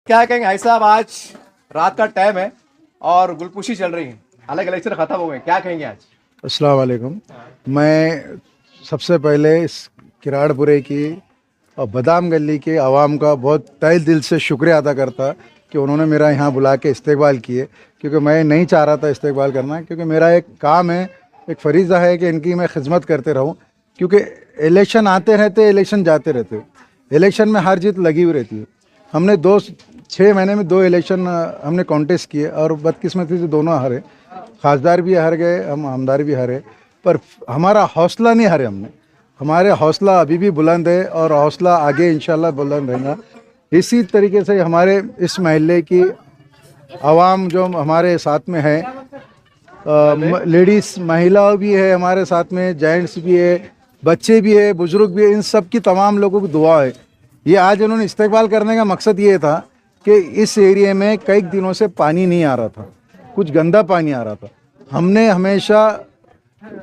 क्या कहेंगे भाई साहब, आज रात का टाइम है और गुलपुशी चल रही है, हालांकि इलेक्शन खत्म हो गए, क्या कहेंगे आज? अस्सलाम वालेकुम। मैं सबसे पहले इस किराड़पुरे की और बादाम गली के आवाम का बहुत तहे दिल से शुक्रिया अदा करता कि उन्होंने मेरा यहाँ बुला के इस्तकबाल किए, क्योंकि मैं नहीं चाह रहा था इस्तकबाल करना, क्योंकि मेरा एक काम है, एक फरीज़ा है कि इनकी मैं खिदमत करते रहूँ। क्योंकि इलेक्शन आते रहते, इलेक्शन जाते रहते, इलेक्शन में हार जीत लगी हुई रहती है। हमने 6 महीने में 2 इलेक्शन हमने कॉन्टेस्ट किए और बदकिस्मती से दोनों हारे। खासदार भी हार गए, हम आमदार भी हारे, पर हमारा हौसला नहीं हारे हमने। हमारे हौसला अभी भी बुलंद है और हौसला आगे इंशाल्लाह बुलंद रहेगा। इसी तरीके से हमारे इस महल्ले की आवाम जो हमारे साथ में है, लेडीज़ महिला भी है हमारे साथ में, जेंट्स भी है, बच्चे भी है, बुजुर्ग भी है, इन सब की तमाम लोगों की दुआ है। ये आज उन्होंने इस्तेकबाल करने का मकसद ये था कि इस एरिया में कई दिनों से पानी नहीं आ रहा था, कुछ गंदा पानी आ रहा था। हमने हमेशा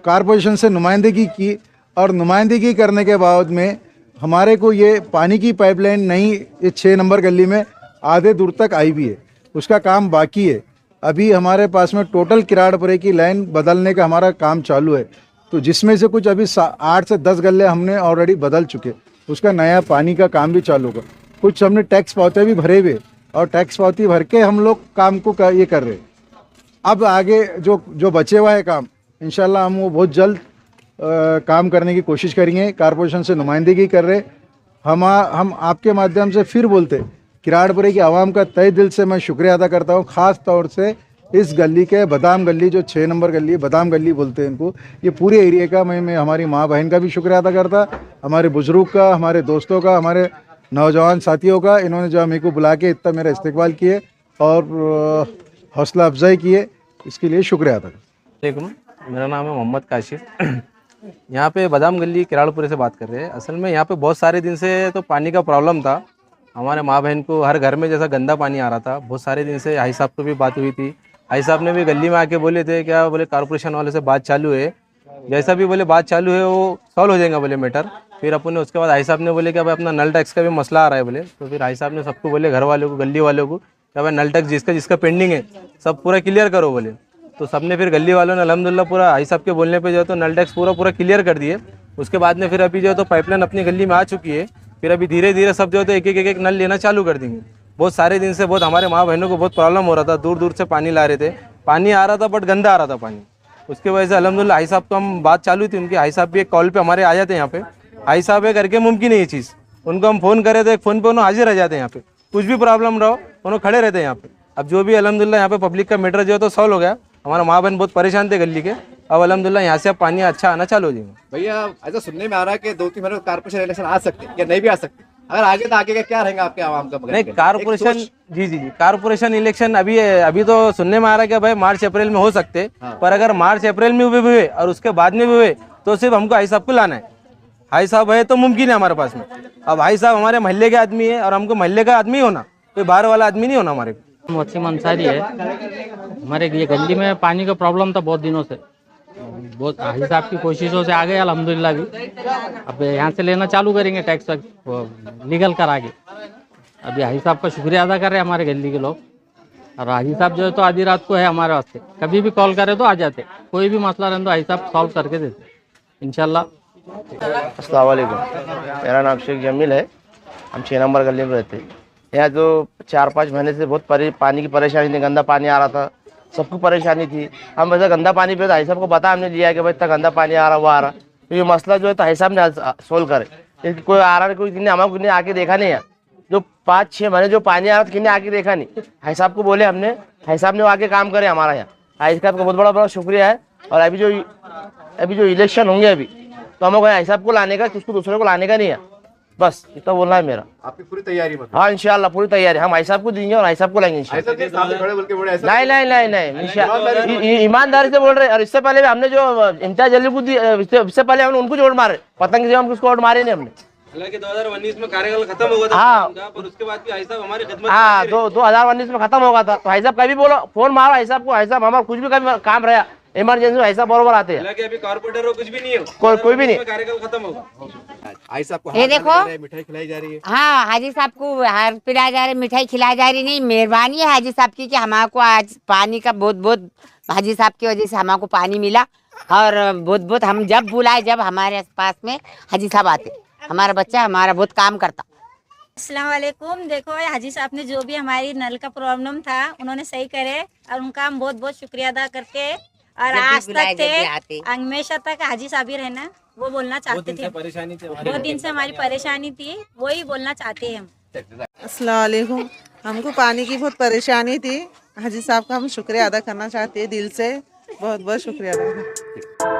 कारपोरेशन से नुमाइंदगी की और नुमाइंदगी करने के बाद में हमारे को ये पानी की पाइपलाइन नहीं, ये 6 नंबर गली में आधे दूर तक आई भी है, उसका काम बाकी है। अभी हमारे पास में टोटल किराड़पुरे की लाइन बदलने का हमारा काम चालू है, तो जिसमें से कुछ अभी 8 से 10 गले हमने ऑलरेडी बदल चुके, उसका नया पानी का काम भी चालू होगा। कुछ हमने टैक्स पावते भी भरे हुए और टैक्स पावती भर के हम लोग काम को ये कर रहे हैं। अब आगे जो बचे हुआ है काम, इंशाल्लाह हम वो बहुत जल्द काम करने की कोशिश करेंगे। कारपोरेशन से नुमाइंदगी कर रहे हम आपके माध्यम से फिर बोलते किराड़पुरे की आवाम का तहे दिल से मैं शुक्रिया अदा करता हूँ। ख़ास तौर से इस गली के बादाम गली, जो 6 नंबर गली है, बादाम गली बोलते हैं इनको, ये पूरे एरिया का मैं हमारी माँ बहन का भी शुक्रिया अदा करता, हमारे बुज़ुर्ग का, हमारे दोस्तों का, हमारे नौजवान साथियों का, इन्होंने जो मेरे को बुला के इतना मेरा इस्तकबाल किए और हौसला अफजाई किए, इसके लिए शुक्रिया अदा करता। मेरा नाम है मोहम्मद काशिफ। यहाँ पे बादाम गली किराड़पुरे से बात कर रहे हैं। असल में यहाँ पे बहुत सारे दिन से तो पानी का प्रॉब्लम था। हमारे माँ बहन को हर घर में जैसा गंदा पानी आ रहा था, बहुत सारे दिन से हाई साहब को भी बात हुई थी। हाई साहब ने भी गली में आके बोले थे, क्या बोले कारपोरेशन वाले से बात चालू है, जैसा भी बोले बात चालू है वो सॉल्व हो जाएगा बोले मैटर। फिर अपन ने उसके बाद हाई साहब ने बोले कि भाई अपना नल टैक्स का भी मसला आ रहा है बोले, तो फिर हाई साहब ने सबको बोले, घर वालों को, गली वालों को, क्या भाई नल टैक्स जिसका जिसका पेंडिंग है सब पूरा क्लियर करो बोले। तो सबने फिर गली वालों ने अल्हम्दुलिल्लाह पूरा हाई साहब के बोलने पे जो है तो नल टैक्स पूरा क्लियर कर दिए। उसके बाद में फिर अभी जो है तो पाइपलाइन अपनी गली में आ चुकी है। फिर अभी धीरे धीरे सब जो है तो एक नल लेना चालू कर देंगे। बहुत सारे दिन से बहुत हमारे माँ बहनों को बहुत प्रॉब्लम हो रहा था, दूर दूर से पानी ला रहे थे, पानी आ रहा था बट गंदा आ रहा था पानी। उसके वजह से अल्हम्दुलिल्लाह हाई साहब को हम बात चालू थी उनकी, हाई साहब भी एक कॉल पे हमारे आ जाते हैं यहाँ पे। हाई साहब है करके मुमकिन है ये चीज़, उनको हम फ़ोन करे तो एक फ़ोन पे उन्होंने हाजिर रह जाते हैं यहाँ पे, कुछ भी प्रॉब्लम रहो उन्होंने खड़े रहते हैं यहाँ पे। अब जो भी अल्हम्दुलिल्लाह यहाँ पे पब्लिक का मैटर जो है तो सॉल्व हो गया। हमारा माँ बहन बहुत परेशान थे गली के, अब अल्हम्दुलिल्लाह यहाँ से अब पानी अच्छा आना चालू हो जाएगा। भैया ऐसा सुनने में आ रहा है कि 2-3 महीने कारपोरेशन इलेक्शन आ सकते हैं या नहीं भी आ सकते, अगर आगे तो आगे का क्या रहेगा आपके आवाम का? नहीं कारपोरेशन, जी कारपोरेशन इलेक्शन अभी तो सुनने में आ रहा है कि भाई मार्च अप्रैल में हो सकते, पर अगर मार्च अप्रैल में भी हुए और उसके बाद में भी हुए तो सिर्फ हमको हाई साहब को लाना है। हाई साहब है तो मुमकिन है हमारे पास में। अब हाई साहब हमारे मोहल्ले के आदमी है और हमको मोहल्ले का आदमी होना, कोई बाहर वाला आदमी नहीं होना हमारे को। मोहसिन अंसारी है। हमारे ये गली में पानी का प्रॉब्लम था बहुत दिनों से, बहुत हाई साहब की कोशिशों से आ गए अल्हम्दुलिल्लाह भी। अब यहाँ से लेना चालू करेंगे टैक्स लीगल करा के। अभी हाई साहब का शुक्रिया अदा कर रहे हैं हमारे गली के लोग। और हाई साहब जो है तो आधी रात को है हमारे वास्ते, कभी भी कॉल करे तो आ जाते, कोई भी मसला रहे तो हाई साहब सॉल्व करके देते इंशाल्लाह। अस्सलाम वालेकुम, मेरा नाम शेख जमील है। हम 6 नंबर गली में रहते हैं। यहाँ जो 4-5 महीने से बहुत पानी की परेशानी थी, गंदा पानी आ रहा था, सबको परेशानी थी। हम वैसे गंदा पानी पे हाई साहब को बता हमने लिया कि भाई इतना गंदा पानी आ रहा, वो आ रहा, तो ये मसला जो है तो हाई साहब ने सोल्व करे। कोई आ रहा, कोई हमारे किन्ने आके देखा नहीं है। जो 5-6 महीने जो पानी आ रहा था किन्ने आके देखा नहीं, हाई साहब को बोले हमने, हाई साहब ने आके काम करे हमारा यहाँ। हाई साहब का बहुत बड़ा शुक्रिया है। और अभी जो इलेक्शन होंगे अभी तो हमको हाई साहब को लाने का, किसको दूसरे को लाने का नहीं है, बस इतना बोलना है मेरा। आपकी पूरी तैयारी? हाँ इंशाल्लाह पूरी तैयारी, हम हाई साहब को देंगे और हाई साहब को लाएंगे इंशाल्लाह। नहीं, ईमानदारी से बोल रहे हैं। और इससे पहले हमने जो इम्तियाज अली को इससे पहले हमने उनको जोड़ मारे, पतंग से हम किसको वोट मारे नहीं हमने। हालांकि 2019 में कार्यकाल खत्म हो गया था। हाँ, पर उसके बाद भी हाई साहब हमारी खिदमत। हाँ, 2019 में खत्म होगा था, तो हाई साहब कभी बोलो, फोन मारो हाई साहब को, हाई साहब हमारा कुछ भी कभी काम रहा इमरजेंसी में ऐसा बरोबर आते हैं। हालांकि अभी कारपोरेटर हो कुछ भी नहीं है, कोई भी नहीं। कार्यकाल खत्म होगा। आई साहब को ये देखो, मिठाई खिलाई जा रही है। हाँ, हाजी साहब को हार पिलाया जा रहा है, मिठाई खिलाई जा रही। नहीं, मेहरबानी है हाजी साहब की कि हमारे आज पानी का बहुत बहुत हाजी साहब की वजह से हमारे पानी मिला। और बहुत बहुत हम जब बुलाए, जब हमारे पास में हाजी साहब आते, हमारा बच्चा हमारा बहुत काम करता। अस्सलाम वालेकुम। देखो हाजी साहब ने जो भी हमारी नल का प्रॉब्लम था उन्होंने सही करे, और उनका हम बहुत बहुत शुक्रिया अदा करके, और आज तक थे हमेशा तक हाजी साहब ही रहना, वो बोलना चाहते थे। परेशानी थी, बहुत दिन से हमारी परेशानी थी, वही बोलना चाहते हैं हम। अस्सलाम वालेकुम। हमको पानी की बहुत परेशानी थी, हाजी साहब का हम शुक्रिया अदा करना चाहते हैं दिल से, बहुत बहुत शुक्रिया अदा।